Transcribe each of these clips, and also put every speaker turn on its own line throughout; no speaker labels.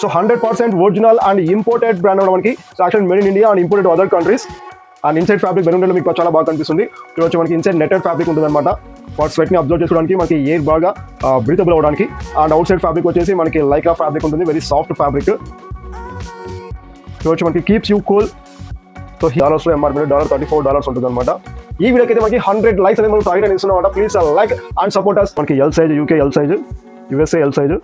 So 100% original and imported brand మనకి actual made in India and imported other countries. And inside fabric బెలూన్లో మీకు చాలా బాగా కనిపిస్తుంది. చూడొచ్చు మనకి ఇన్సైడ్ నెటెడ్ ఫ్యాబ్రిక్ ఉంటుంది అనమాట. ఫర్ స్వెట్ని అబ్జర్వ్ చేసుకోవడానికి మనకి ఎయిర్ బాగా బ్రీతబుల్ అవ్వడానికి. అండ్ అవుట్ సైడ్ ఫ్యాబ్రిక్ వచ్చేసి మనకి లైక్రా ఫ్యాబ్రిక్ ఉంటుంది, వెరీ సాఫ్ట్ ఫ్యాబ్రిక్. చూడొచ్చు మనకి keeps you cool. So dollars MRP $34 ఉంటుంది అనమాట. ఈ వీడియోకి అయితే మనకి 100 లైక్స్ అనేది మనం టార్గెట్ ఇస్తున్నాం. Please like and support us. మనకి L size, UK L size, USA L size.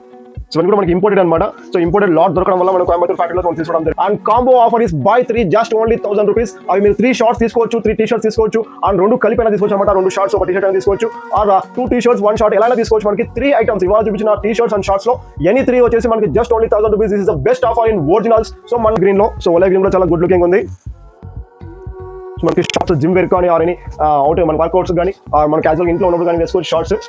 So ఇవన్నీ కూడా మనకి ఇంపోర్టెడ్ అనమాట. సో ఇంపోర్టెడ్ లాట్ దొరకడం వల్ల మనం కోయంబత్తూర్ ఫ్యాక్టరీలో మనం తీసుకోవడం జరిగింది. And combo offer is buy 3 just only ₹1000. అవి మీరు 3 షార్ట్స్ తీసుకోవచ్చు, 3 టీ షర్ట్స్ తీసుకోవచ్చు, అండ్ 2 కలిపైనా తీసుకోవచ్చు అనమాట. 2 షార్ట్స్ ఒక టీ షర్ట్ అయినా తీసుకోవచ్చు, ఆర్ 2 టీ షర్ట్స్ 1 షార్ట్ ఎలా తీసుకోవచ్చు. మనకి 3 ఐటమ్స్ ఇవాళ చూపించిన టీ షర్ట్స్ అండ్ షార్ట్స్ లో ఎనీ 3 వచ్చేసి మనకి just only ₹1000. This is the best offer in originals. So మన గ్రీన్ లో, సో ఒలైవ్ గ్రీన్ లో చాలా గుడ్ లుకింగ్ ఉంది. మనకి షార్ట్స్ జిమ్ వేర్ కానీ ఆర్ ఎనీ అవుట్ మన వర్కౌట్స్ కానీ మన క్యాజువల్ ఇంట్లో ఉన్నప్పుడు కానీ వేసుకోవచ్చు shorts.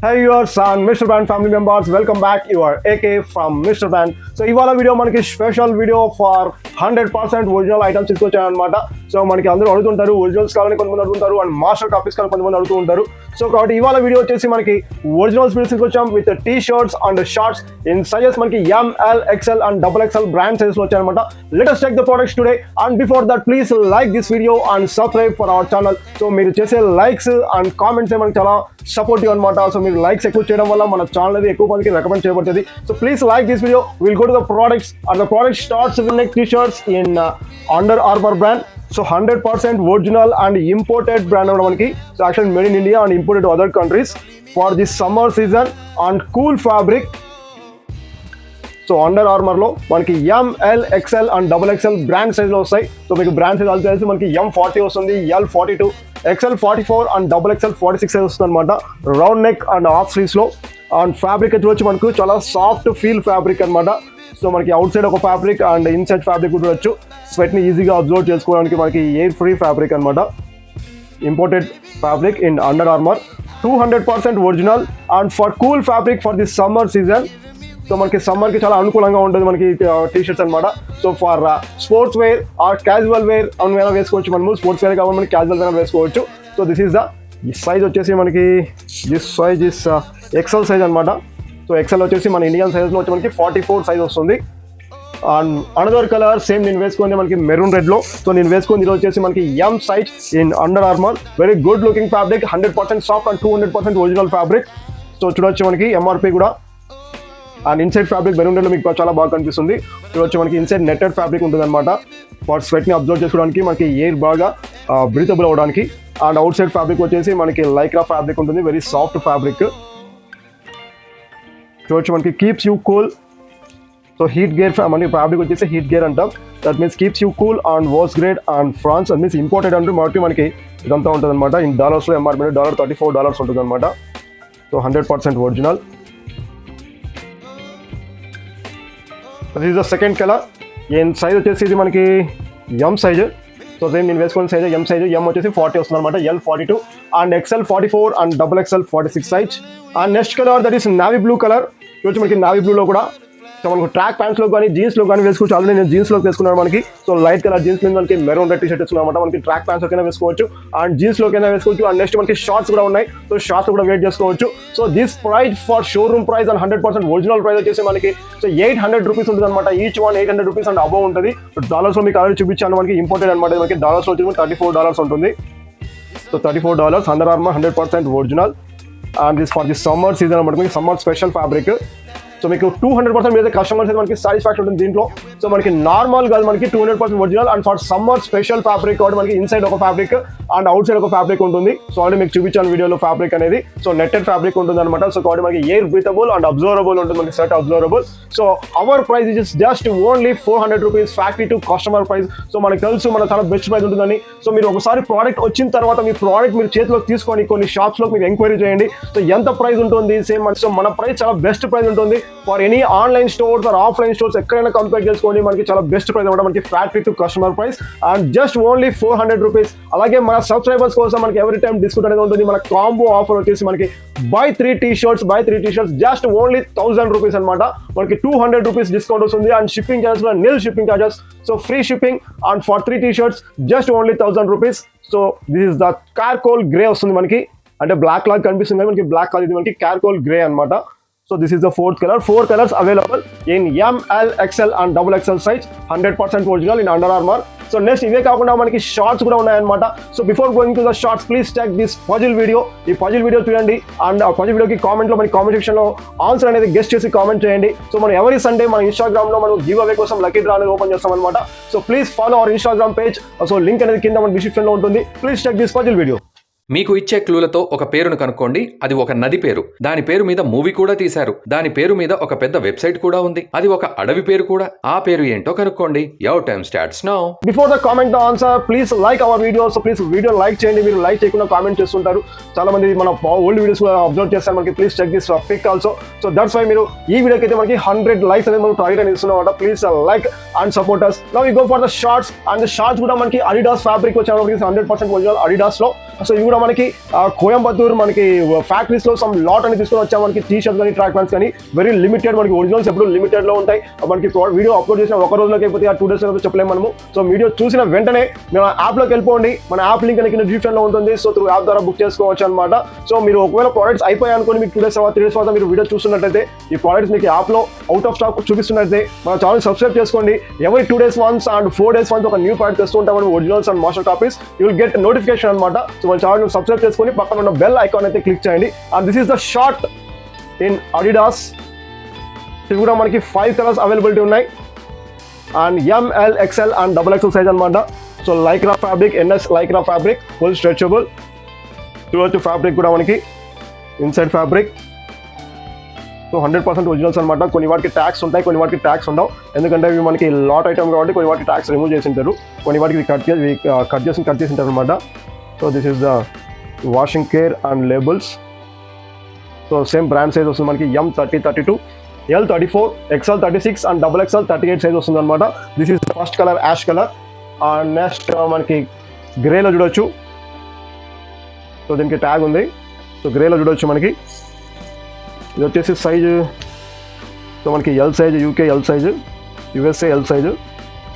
Hey viewers and Mr. Brand family members, welcome back. You are AK from Mr. Brand. So ఇవాళ వీడియో మనకి special video for 100% original items తీసుకొచ్చాను అనమాట. సో మనకి అందరూ అడుగుతుంటారు, ఒరిజినల్స్ కావాలని కొంతమంది అడుగుతుంటారు, అండ్ మాస్టర్ కాపీస్ కావాలని కొంతమంది అడుగుతూ ఉంటారు. సో కాబట్టి ఇవాళ వీడియో వచ్చేసి మనకి ఒరిజినల్స్ తీసుకొచ్చాం with T shirts and shorts in sizes మనకి ML, XL and XXL brand size లో వచ్చాయన్నమాట. Let us check the products today. And before that, please like this video and subscribe for our channel. So మీరు చేసే likes and comments మనకి చాలా supportive అనమాట. So మీరు likes ఎక్కువ చేయడం వల్ల మన ఛానల్ అనేది ఎక్కువ మందికి రికమెండ్ చేయబడుతుంది. So please like this video. Will go to the products and the product starts with neck T shirts in Under Armour brand. So 100% original and imported brand అన్నమాట మనకి. So actual made in India and imported other countries for this summer season and cool fabric. So Under Armour లో మనకి ML, XL and XXL brand size లో వస్తాయి. So మీకు brand size also తెలిసి మనకి M40 వస్తుంది, L42, XL 44 and XXL 46 size వస్తుంది అనమాట. Round neck and half sleeves లో. అండ్ ఫ్యాబ్రిక్ అయితే వచ్చి మనకు చాలా సాఫ్ట్ ఫీల్ ఫ్యాబ్రిక్ అనమాట. సో మనకి అవుట్ సైడ్ ఒక ఫ్యాబ్రిక్ అండ్ ఇన్సైడ్ ఫ్యాబ్రిక్ కూడా వచ్చు. స్వెట్ని ఈజీగా అబ్జర్వ్ చేసుకోవడానికి మనకి ఎయిర్ ఫ్రీ ఫ్యాబ్రిక్ అనమాట. Imported fabric in Under Armour, 200% original and for cool fabric for this summer season. So మనకి సమ్మర్కి చాలా అనుకూలంగా ఉంటుంది మనకి టీ షర్ట్స్ అనమాట. So for sports wear are casual wear అవును వేసుకోవచ్చు. మనము స్పోర్ట్స్ వేర్ కావాలి, మనకి క్యాజువల్ వేర్ వేసుకోవచ్చు. So this is the size వచ్చేసి మనకి this size is XL size అనమాట. సో XL వచ్చేసి మన ఇండియన్ సైజ్లో వచ్చి మనకి 44 సైజ్ వస్తుంది. అండ్ అనదర్ కలర్ సేమ్ నేను వేసుకుంది మనకి మెరూన్ రెడ్లో. సో నేను వేసుకుంది ఇది వచ్చేసి మనకి M size in Under Armour. Very good looking fabric, 100% soft and 200% original fabric. So చూడొచ్చు మనకి MRP కూడా. అండ్ ఇన్సైడ్ ఫ్యాబ్రిక్ బెలూన్ రెడ్లో మీకు చాలా బాగా కనిపిస్తుంది. చూడొచ్చు మనకి ఇన్సైడ్ నెటెడ్ ఫ్యాబ్రిక్ ఉంటుంది అనమాట. ఫర్ స్వెట్ని అబ్జర్వ్ చేసుకోవడానికి మనకి ఎయిర్ బాగా బ్రీతబుల్ అవ్వడానికి. అండ్ అవుట్ సైడ్ ఫ్యాబ్రిక్ వచ్చేసి మనకి లైక్రా ఫ్యాబ్రిక్ ఉంటుంది, వెరీ సాఫ్ట్ ఫ్యాబ్రిక్. చూడొచ్చు మనకి keeps you cool. So heat gear మనకి ఫ్యాబ్రిక్ వచ్చేసి హీట్ గేర్ అంటాం. That means keeps you cool and wash grade and France. That means imported అంటే మనకి ఇదంతా ఉంటుంది అనమాట. ఇన్ డాలర్స్లో ఎంఆర్పీ $34 ఉంటుంది అనమాట. So 100% original. This is the second colour. ఏం సైజ్ వచ్చేసి ఇది మనకి M సైజ్. సో సేమ్ నేను వేసుకున్న సైజ్ M సైజ్. M వచ్చేసి 40 వస్తుంది అనమాట, L42 and XL 44 and XXL 46 size. And next colour that is navy blue colour. చూసి మనకి నావీ బ్లూలో కూడా సో మనకు ట్రాక్ ప్యాంట్స్లో కానీ జీన్స్లో కానీ వేసుకోవచ్చు. ఆల్రెడీ నేను జీన్స్లో వేసుకున్నాను మనకి. సో లైట్ కలర్ జీన్స్ మీద మనకి మెరూన్ రెడ్ టీ షర్ట్ వేసుకున్నాం అనమాట. మనకి ట్రాక్ ప్యాంట్స్లోకైనా వేసుకోవచ్చు అండ్ జీన్స్లోకైనా వేసుకోవచ్చు. అండ్ నెక్స్ట్ మనకి షార్ట్స్ కూడా ఉన్నాయి. సో షార్ట్స్ కూడా వెయిట్ చేసుకోవచ్చు. So this price for showroom price and 100% original price వచ్చేసి మనకి సో ₹800 ఉంటుంది అనమాట. ఈచ్ వన్ ₹800 అండ్ అబౌవ్ ఉంటుంది. డాలర్స్లో మీకు ఆల్రెడీ చూపించాను మనకి ఇంపోర్టెడ్ అనమాట. మనకి డాలర్స్లో వచ్చి $34 ఉంటుంది. So $34 Under Armour 100% original. And this for this summer season అనమాట. మీకు సమ్మర్ స్పెషల్ ఫ్యాబ్రిక్. సో మీకు 200% మీద కస్టమర్స్ అయితే మనకి సాటిస్ఫాక్షన్ ఉంటుంది దీంట్లో. సో మనకి నార్మల్ కాదు, మనకి 200% original and for summer special fabric కాబట్టి మనకి ఇన్సైడ్ ఒక ఫ్యాబ్రిక్ అండ్ అవుట్ సైడ్ ఒక ఫ్యాబ్రిక్ ఉంటుంది. సో ఆల్రెడీ మీకు చూపించాను వీడియోలో ఫ్యాబ్రిక్ అనేది. సో నెట్టెడ్ ఫ్యాబ్రిక్ ఉంటుంది అనమాట. సో కాబట్టి మనకి ఎయిర్ బ్రీతబుల్ అండ్ అబ్జర్వబుల్ ఉంటుంది, మనకి set observable. So our price is just only ₹400 factory to customer price. So మనకు తెలుసు మన చాలా బెస్ట్ ప్రైస్ ఉంటుందని. సో మీరు ఒకసారి ప్రోడక్ట్ వచ్చిన తర్వాత మీ ప్రోడక్ట్ మీరు చేతిలోకి తీసుకొని కొన్ని షాప్స్లో మీరు ఎంక్వైరీ చేయండి. సో ఎంత ప్రైస్ ఉంటుంది సేమ్. సో మన ప్రైస్ చాలా బెస్ట్ ప్రైస్ ఉంటుంది. For any online stores or offline stores ఎక్కడైనా కంపేర్ చేసుకోండి మనకి చాలా బెస్ట్ ప్రైస్ అనమాట. మనకి factory to customer price and just only 400 rupees. అలాగే మన సబ్స్క్రైబర్స్ కోసం మనకి ఎవ్రీ టైం డిస్కౌంట్ అనేది ఉంటుంది. మన కాంబో ఆఫర్ వచ్చేసి మనకి buy 3 t-shirts just only 1000 rupees అనమాట. మనకి 200 రూపీస్ డిస్కౌంట్ వస్తుంది అండ్ షిప్పింగ్ చార్జెస్ కూడా nil shipping charges. So free shipping and for 3 t-shirts just only 1000 rupees. So this is the charcoal grey వస్తుంది మనకి, అంటే బ్లాక్ లాగా కనిపిస్తుంది కానీ మనకి బ్లాక్ కాదు, ఇది మనకి కార్కోల్ గ్రే అనమాట. So this is the fourth color. 4 colors available in M, L, XL and XXL size. 100% original in Under Armour. So next ఇవే కాకుండా మనకి షార్ట్స్ కూడా ఉన్నాయన్నమాట. So before going to the shorts please check this puzzle video. ఈ puzzle video చూడండి and ఆ puzzle వీడియోకి కామెంట్లో మనకి కామెంట్ సెక్షన్లో ఆన్సర్ అనేది గెస్ట్ చేసి కామెంట్ చేయండి. సో మనం ఎవరీ సండే మన ఇన్స్టాగ్రామ్లో మనం గివ్ అవే కోసం లక్కీ డ్రా అనేది ఓపెన్ చేస్తాం అనమాట. So please follow our Instagram page. So link అనేది కింద మన డిస్క్రిప్షన్లో ఉంటుంది. Please check this puzzle video.
మీకు ఇచ్చే క్లూలతో ఒక పేరును కనుక్కోండి. అది ఒక నది పేరు. దాని పేరు మీద మూవీ కూడా తీశారు. దాని పేరు మీద ఒక పెద్ద వెబ్సైట్ కూడా ఉంది. అది ఒక అడవి పేరు కూడా. ఆ పేరు ఏంటో కనుక్కోండి. Your time starts now.
Before the comment the answer please like our video. So please video like చేయండి. మీరు లైక్ చేయకుండా కామెంట్ చేస్తుంటారు. చాలా మంది మన ఓల్డ్ వీడియోస్ కూడా అబ్జర్వ్ చేస్తారు మనకి. Please check this pic also. So that's why మీరు ఈ వీడియోకి అయితే మనకి 100 లైక్స్ అనేది మనం టార్గెట్ అనేది ఇస్తున్నాం అనమాట. Please like and support us. Now we go for the shorts and the shorts కూడా మనకి అడిడాస్ ఫ్యాబ్రిక్ వచ్చాము. 100% ఒరిజినల్ అడిడాస్ లో. సో ఇవి కూడా మనకి కోయంబత్తూర్ మనకి ఫ్యాక్టరీస్ లో సమ్ లాట్ అని తీసుకొని వచ్చాము. మనకి టీ-షర్ట్స్ కానీ ట్రాక్ ప్యాంట్స్ కానీ వెరీ లిమిటెడ్. మనకి ఒరిజినల్స్ ఎప్పుడు లిమిటెడ్ లో ఉంటాయి. మనకి వీడియో అప్లోడ్ చేసిన ఒక రోజులోకి అయిపోతే 2 days చెప్పలేము మనము. సో వీడియో చూసిన వెంటనే మేము యాప్లోకి వెళ్ళిపోండి. మన యాప్ లింక్ అనేది డిస్క్రిప్షన్ లో ఉంటుంది. సో త్రూ యాప్ ద్వారా బుక్ చేసుకోవచ్చు అనమాట. సో మీరు ఒకవేళ ప్రోడక్ట్స్ అయిపోయాయి అనుకోండి, మీకు 2 days 3 days తర్వాత మీరు వీడియో చూస్తున్నట్టయితే ఈ ప్రోడక్ట్స్ మీకు యాప్ లో అవుట్ ఆఫ్ స్టాక్ చూపిస్తున్నట్టయితే మన ఛానల్ సబ్స్క్రైబ్ చేసుకోండి. ఎవరి 2 days once and 4 days once ఒక న్యూ ప్రోడక్ట్ తెస్తూ ఉంటాం మనం, originals and master copies. You will get notification అనమాట. సో మన ఛానల్ సబ్స్క్రైబ్ చేసుకొని పక్కన ఉన్న బెల్ ఐకాన్ అయితే క్లిక్ చేయండి. And this is the short in Adidas. ఇది కూడా మనకి 5 కలర్స్ అవైలబిలిటీ ఉన్నాయి and M, L, XL and XXL size అనమాట. So lycra fabric, NS lycra fabric, full stretchable. చూడొచ్చు ఫ్యాబ్రిక్ కూడా మనకి ఇన్సైడ్ ఫ్యాబ్రిక్. సో 100% ఒరిజినల్స్ అనమాట. కొన్ని వాటికి ట్యాక్స్ ఉంటాయి, కొన్ని వాటికి ట్యాక్స్ ఉండవు. ఎందుకంటే ఇవి మనకి లాట్ ఐటమ్ కాబట్టి కొన్ని వాటికి ట్యాక్స్ రిమూవ్ చేసి ఉంటారు, కొన్ని వాటికి కట్ చేసి ఉంటారు అనమాట. So this is the washing care and labels. So same brand size వస్తుంది మనకి. M 30, 32, L 34, XL 36 and XXL 38 size వస్తుంది అనమాట. This is first colour ash colour. And next మనకి గ్రేలో చూడొచ్చు. సో దీనికి ట్యాగ్ ఉంది. సో గ్రేలో చూడొచ్చు మనకి. ఇది వచ్చేసి సైజు సో మనకి L size, UK L size, USA L size.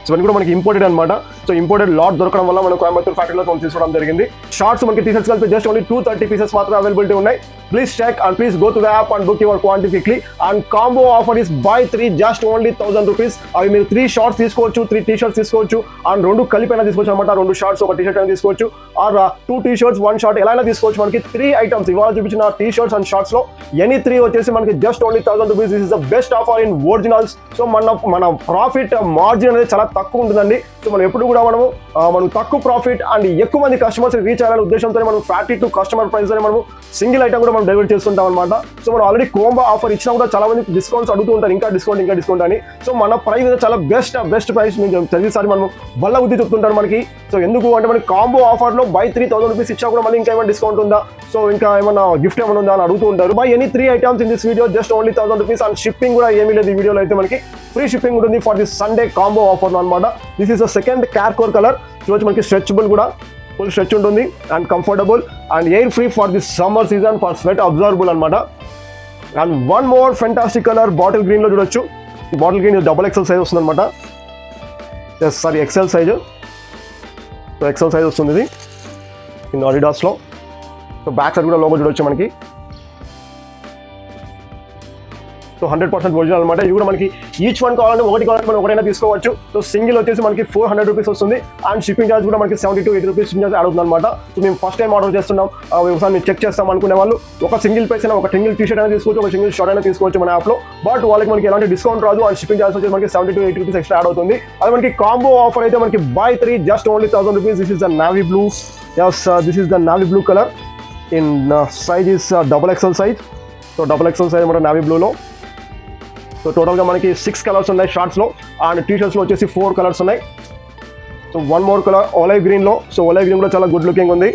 So ఇవన్నీ కూడా మనకి ఇంపోర్టెడ్ అనమాట. సో ఇంపోర్టెడ్ లాట్ దొరకడం వల్ల మనం కోయంబత్తూర్ ఫ్యాక్టరీలో మనం తీసుకోవడం జరిగింది. షార్ట్స్ మనకి టీ-షర్ట్స్ కలిపి జస్ట్ ఓన్లీ 230 పీసెస్ మాత్రం అవైలబిలిటీ ఉన్నాయి. Please check and please go to the app and book your quantity quickly. And combo offer is buy 3 just only 1000 rupees. అవి మీరు 3 షార్ట్స్ తీసుకోవచ్చు, 3 టీ-షర్ట్స్ తీసుకోవచ్చు అండ్ 2 కలిపైనా తీసుకోవచ్చు అనమాట. 2 షార్ట్స్ ఒక టీ-షర్ట్ అయినా తీసుకోవచ్చు ఆర్ 2 టీ-షర్ట్స్ 1 షార్ట్ ఎలా అయినా తీసుకోవచ్చు. మనకి 3 ఐటమ్స్ ఇవాళ చూపించిన టీ-షర్ట్స్ అండ్ షార్ట్స్ లో ఎనీ 3 వచ్చేసి మనకి just only 1000 rupees. This is the best offer in originals. So మన ప్రాఫిట్ మార్జిన్ అనేది చాలా తక్కువ ఉంటుందండి. సో మనం ఎప్పుడు కూడా మనం తక్కువ ప్రాఫిట్ అండ్ ఎక్కువ మంది కస్టమర్స్ రీచ్ అయ్యాలనే ఉద్దేశంతో మనం ఫ్యాక్టరీ టు కస్టమర్ ప్రైస్ అని మనం సింగిల్ ఐటమ్ కూడా మనం డెలివరీ చేస్తుంటాం అనమాట. సో మనం ఆల్రెడీ కోంబో ఆఫర్ ఇచ్చినా కూడా చాలా మంది డిస్కౌంట్స్ అడుగుతూ ఉంటారు, ఇంకా డిస్కౌంట్ అని. సో మన ప్రైస్ అయితే చాలా బెస్ట్ ప్రైస్ ప్రతిసారి మనం బల్ల ఉద్ది చెప్తుంటారు మనకి. సో ఎందుకు అంటే మనకి కాంబో ఆఫర్లో బై 3000 రూపీస్ ఇచ్చా కూడా మళ్ళీ ఇంకా ఏమైనా డిస్కౌంట్ ఉందా, సో ఇంకా ఏమైనా గిఫ్ట్ ఏమైనా ఉందా అని అడుగుతూ ఉంటారు. Buy any 3 items in this video just only 1000 rupees. And shipping కూడా ఏమీ లేదు ఈ వీడియోలో అయితే. మనకి ఫ్రీ షిప్పింగ్ ఉంటుంది for this Sunday combo offer అనమాట. This is the second charcoal colour. చూడొచ్చు మనకి స్ట్రెచబుల్ కూడా, ఫుల్ స్ట్రెచ్ ఉంటుంది and comfortable and air free for this summer season for sweat absorbable అనమాట. And one more fantastic colour bottle green లో చూడొచ్చు. Bottle green XXL size వస్తుంది అనమాట. XL size. So XL size వస్తుంది ఇది in Adidas లో. So back side కూడా logo చూడొచ్చు మనకి. సో 100% ఒరిజినల్ అనమాట. ఇది కూడా మనకి ఈచ్ వన్ కావాలంటే మనం ఒకటైనా తీసుకోవచ్చు. సో సింగిల్ వచ్చేసి మనకి 400 రూపీస్ వస్తుంది అండ్ షిప్పింగ్ ఛార్జ్ కూడా మనకి 70 to 80 రూపీస్ షిప్పింగ్ ఛార్జ్ అడుగుతుంది అనమాట. సో మేము ఫస్ట్ టైం ఆర్డర్ చేస్తున్నాం, ఒకసారి మేము చెక్ చేస్తాం అనుకునే వాళ్ళు ఒక సింగిల్ పైస్ అయినా, ఒక సింగిల్ టీ-షర్ట్ అయినా తీసుకోవచ్చు, ఒక సింగిల్ షర్ట్ అయినా తీసుకోవచ్చు మన యాప్లో. బట్ వాళ్ళకి మనకి ఎలాంటి డిస్కౌంట్ రాదు అండ్ షిప్పింగ్ ఛార్జ్ వచ్చి మనకి 70 to 80 రూపీస్ ఎక్స్ట్రా యాడ్ అవుతుంది. అది మనకి కాంబో ఆఫర్ అయితే మనకి buy 3 just only 1000 rupees. This is the navy blue. This is the navy blue colour in size is XXL size. So XXL size అనమాట navy బ్లూలో. So టోటల్గా మనకి 6 colours ఉన్నాయి షార్ట్స్లో అండ్ టీ-షర్ట్స్లో వచ్చేసి 4 కలర్స్ ఉన్నాయి. So one more colour olive గ్రీన్లో. So ఒలైవ్ green కూడా చాలా గుడ్ లుకింగ్ ఉంది.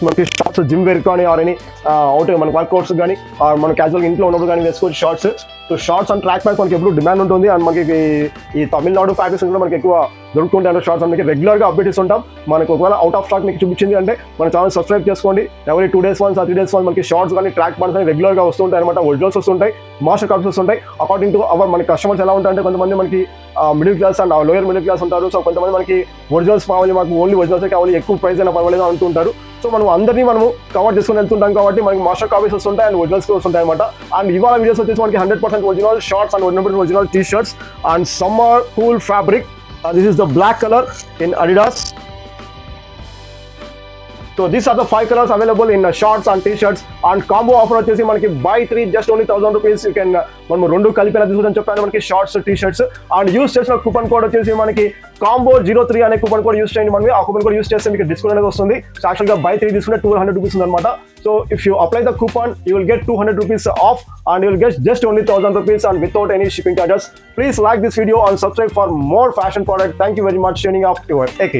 మనకి షార్ట్స్ జిమ్ వేర్ కానీ ఆర్ ఎనీ అవుట్ మన వర్కౌట్స్ కానీ ఆర్ మన క్యాజువల్గా ఇంట్లో ఉన్నప్పుడు కానీ వేసుకోవచ్చు shorts. So shorts and track pants మనకి ఎప్పుడు డిమాండ్ ఉంటుంది. అండ్ మనకి ఈ తమిళనాడు ఫ్యాక్టరీస్ కూడా మనకి ఎక్కువ దొరుకుతుంటాయి షార్ట్స్. మనకి రెగ్యులర్గా అప్డేట్ ఇస్తుంటాం. మనకు ఒకవేళ అవుట్ ఆఫ్ స్టాక్ మీకు చూపించింది అంటే మన ఛానల్ సబ్స్క్రైబ్ చేసుకోండి. ఎవరి 2 days వన్స్ 3 days వన్స్ మనకి షార్ట్స్ కానీ ట్రాక్ ప్యాంట్స్ కానీ రెగ్యులర్గా వస్తుంటాయి అనమాట. ఒరిజినల్స్ వస్తుంటాయి, మాస్టర్ కాపీస్ వస్తుంటాయి. అకార్డింగ్ టు అవర్ మన కస్టమర్స్ ఎలా ఉంటాయంటే కొంతమంది మనకి middle class and lower middle class ఉంటారు. సో కొంతమంది మనకి ఒరిజినల్స్ కావాలి, మాకు ఓన్లీ ఒరిజినల్స్ కావాలి, ఎక్కువ ప్రైస్ అయినా పర్వాలేదు అంటుంటారు. సో మనం అందరినీ మనము కవర్ చేసుకుని వెళ్తుంటాం కాబట్టి మనకి మాస్టర్ కాపీస్ వస్తుంటాయి అండ్ ఒరిజినల్స్ వస్తుంటాయి అనమాట. అండ్ ఇవాళ వీడియోస్ వచ్చేసి మనకి 100% original shorts and 100% original T shirts and summer cool fabric. This is the black color in Adidas. So these are the 5 colors available in shorts and t-shirts. And combo offer వచ్చేసి మనకి buy 3 just only 1000 rupees. You can మనం రెండు కలిపిన తీసుకొని చెప్పాను మనకి shorts T shirts. And use చేసిన coupon code వచ్చేసి మనకి కాంబో 03 అనే కూపన్ కోడ్ యూస్ చేయండి. మనకి ఆ కూపన్ కోడ్ యూస్ చేస్తే మీకు డిస్కౌంట్ అనేది వస్తుంది. సో యాక్చువల్గా buy 3 తీసుకుంటే 200 రూపీస్ ఉందన్నమాట. So if you apply the coupon you will get 200 rupees of and you will get just only 1000 rupees and without any shipping charges. Please like this video and subscribe for more fashion products. Thank you very much. Signing off, your AK.